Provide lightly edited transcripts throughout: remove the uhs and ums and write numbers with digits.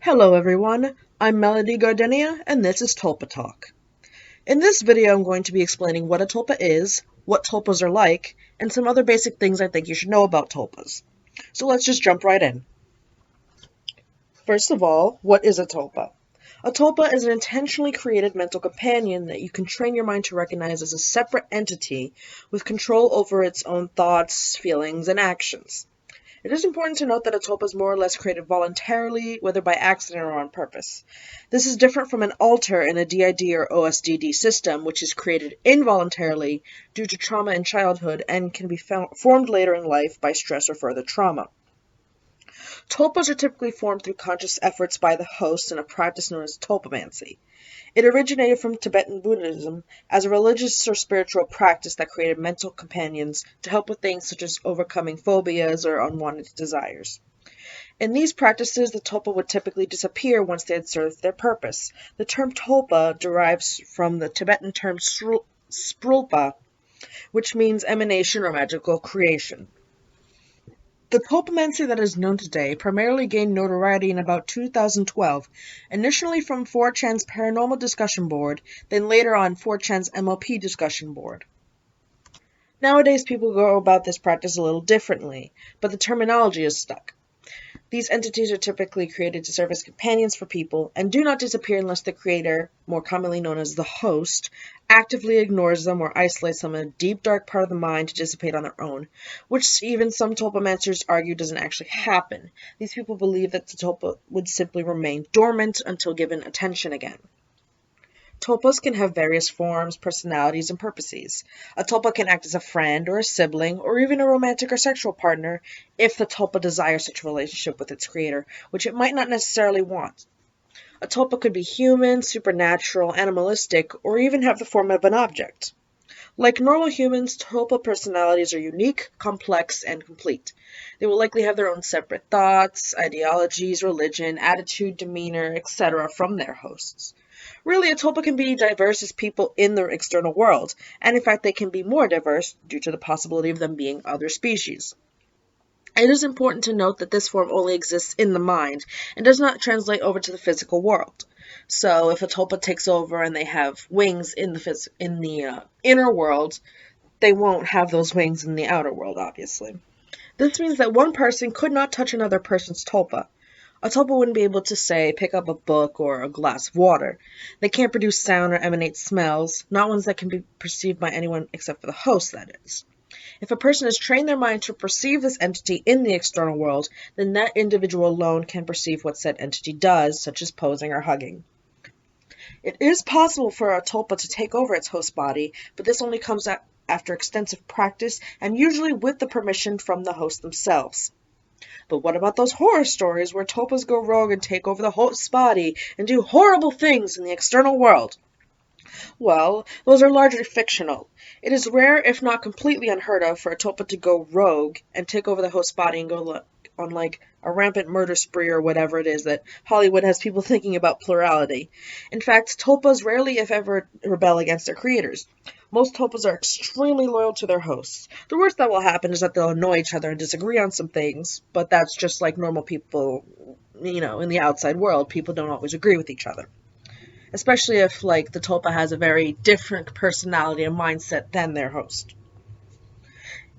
Hello everyone, I'm Melody Gardenia and this is Tulpa Talk. In this video I'm going to be explaining what a tulpa is, what tulpas are like, and some other basic things I think you should know about tulpas. So let's just jump right in. First of all, what is a tulpa? A tulpa is an intentionally created mental companion that you can train your mind to recognize as a separate entity with control over its own thoughts, feelings, and actions. It is important to note that a tulpa is more or less created voluntarily, whether by accident or on purpose. This is different from an alter in a DID or OSDD system, which is created involuntarily due to trauma in childhood and can be formed later in life by stress or further trauma. Tulpas are typically formed through conscious efforts by the host in a practice known as tulpamancy. It originated from Tibetan Buddhism as a religious or spiritual practice that created mental companions to help with things such as overcoming phobias or unwanted desires. In these practices, the tulpa would typically disappear once they had served their purpose. The term tulpa derives from the Tibetan term sprulpa, which means emanation or magical creation. The tulpamancy that is known today primarily gained notoriety in about 2012, initially from 4chan's Paranormal Discussion Board, then later on 4chan's MLP Discussion Board. Nowadays people go about this practice a little differently, but the terminology is stuck. These entities are typically created to serve as companions for people and do not disappear unless the creator, more commonly known as the host, actively ignores them or isolates them in a deep dark part of the mind to dissipate on their own, which even some tulpamancers argue doesn't actually happen. These people believe that the tulpa would simply remain dormant until given attention again. Tulpas can have various forms, personalities, and purposes. A tulpa can act as a friend or a sibling or even a romantic or sexual partner if the tulpa desires such a relationship with its creator, which it might not necessarily want. A tulpa could be human, supernatural, animalistic, or even have the form of an object. Like normal humans, tulpa personalities are unique, complex, and complete. They will likely have their own separate thoughts, ideologies, religion, attitude, demeanor, etc. from their hosts. Really, a tulpa can be diverse as people in the external world, and in fact they can be more diverse due to the possibility of them being other species. It is important to note that this form only exists in the mind and does not translate over to the physical world. So if a tulpa takes over and they have wings in the inner world, they won't have those wings in the outer world, obviously. This means that one person could not touch another person's tulpa. A tulpa wouldn't be able to, say, pick up a book or a glass of water. They can't produce sound or emanate smells, not ones that can be perceived by anyone except for the host, that is. If a person has trained their mind to perceive this entity in the external world, then that individual alone can perceive what said entity does, such as posing or hugging. It is possible for a tulpa to take over its host body, but this only comes after extensive practice and usually with the permission from the host themselves. But what about those horror stories where tulpas go rogue and take over the host's body and do horrible things in the external world? Well, those are largely fictional. It is rare, if not completely unheard of, for a tulpa to go rogue and take over the host's body and go on like a rampant murder spree or whatever it is that Hollywood has people thinking about plurality. In fact, tulpas rarely, if ever, rebel against their creators. Most tulpas are extremely loyal to their hosts. The worst that will happen is that they'll annoy each other and disagree on some things, but that's just like normal people, in the outside world. People don't always agree with each other. Especially if, like, the tulpa has a very different personality and mindset than their host.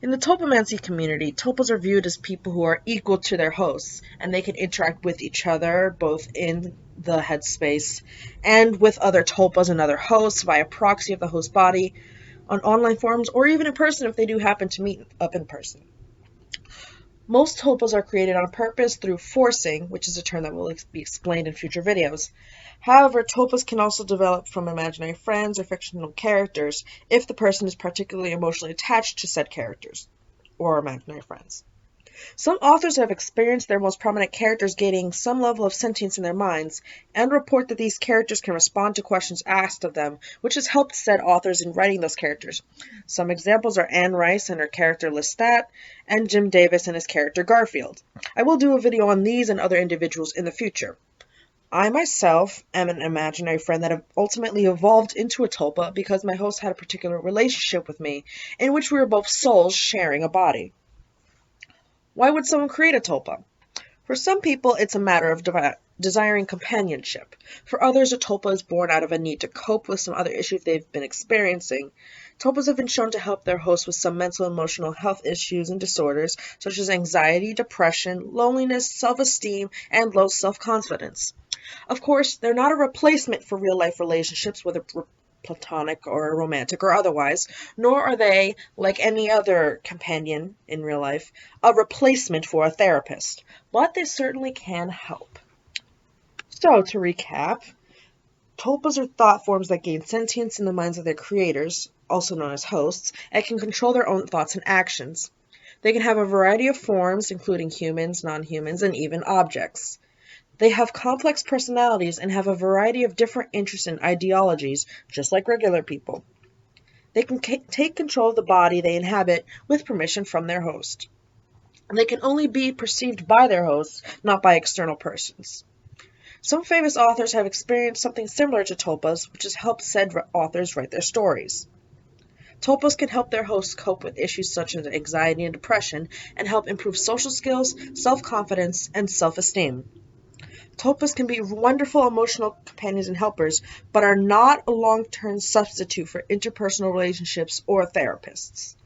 In the tulpamancy community, tulpas are viewed as people who are equal to their hosts, and they can interact with each other, both in the headspace and with other tulpas and other hosts via proxy of the host body, on online forums, or even in person if they do happen to meet up in person. Most tulpas are created on purpose through forcing, which is a term that will be explained in future videos. However, tulpas can also develop from imaginary friends or fictional characters if the person is particularly emotionally attached to said characters or imaginary friends. Some authors have experienced their most prominent characters gaining some level of sentience in their minds and report that these characters can respond to questions asked of them, which has helped said authors in writing those characters. Some examples are Anne Rice and her character Lestat, and Jim Davis and his character Garfield. I will do a video on these and other individuals in the future. I myself am an imaginary friend that ultimately evolved into a tulpa because my host had a particular relationship with me in which we were both souls sharing a body. Why would someone create a tulpa? For some people, it's a matter of desiring companionship. For others, a tulpa is born out of a need to cope with some other issues they've been experiencing. Tulpas have been shown to help their hosts with some mental and emotional health issues and disorders, such as anxiety, depression, loneliness, self-esteem, and low self-confidence. Of course, they're not a replacement for real-life relationships, whether platonic or romantic or otherwise, nor are they, like any other companion in real life, a replacement for a therapist. But they certainly can help. So, to recap, tulpas are thought forms that gain sentience in the minds of their creators, also known as hosts, and can control their own thoughts and actions. They can have a variety of forms, including humans, non-humans, and even objects. They have complex personalities and have a variety of different interests and ideologies, just like regular people. They can take control of the body they inhabit with permission from their host. They can only be perceived by their hosts, not by external persons. Some famous authors have experienced something similar to tulpas, which has helped said authors write their stories. Tulpas can help their hosts cope with issues such as anxiety and depression and help improve social skills, self-confidence, and self-esteem. Tulpas can be wonderful emotional companions and helpers, but are not a long-term substitute for interpersonal relationships or therapists.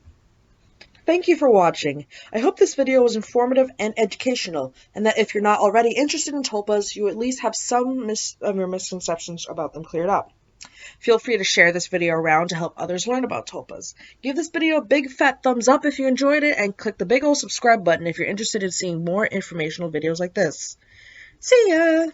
Thank you for watching. I hope this video was informative and educational, and that if you're not already interested in tulpas, you at least have some of your misconceptions about them cleared up. Feel free to share this video around to help others learn about tulpas. Give this video a big fat thumbs up if you enjoyed it, and click the big old subscribe button if you're interested in seeing more informational videos like this. See ya!